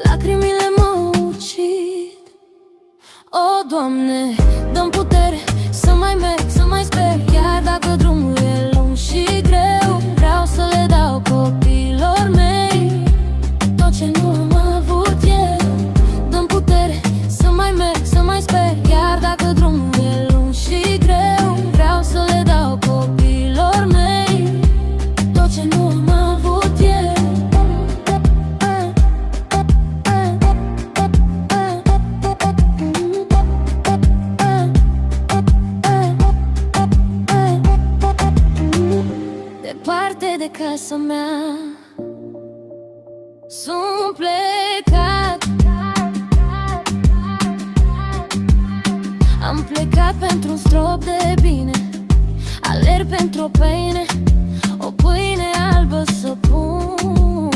lacrimile mă ucid. O, Doamne, dă-mi putere să mai merg, să mai sper. Chiar dacă drumul e lung și greu, vreau să le dau copiilor mei tot ce nu am avut eu. Dă-mi putere să mai merg, să mai sper. Chiar dacă drumul e lung și greu, vreau să le dau copiilor mei tot ce nu am avut eu. Departe de casa mea sunt plecat. Am plecat pentru un strop de bine, alerg pentru o pâine, o pâine albă să pun.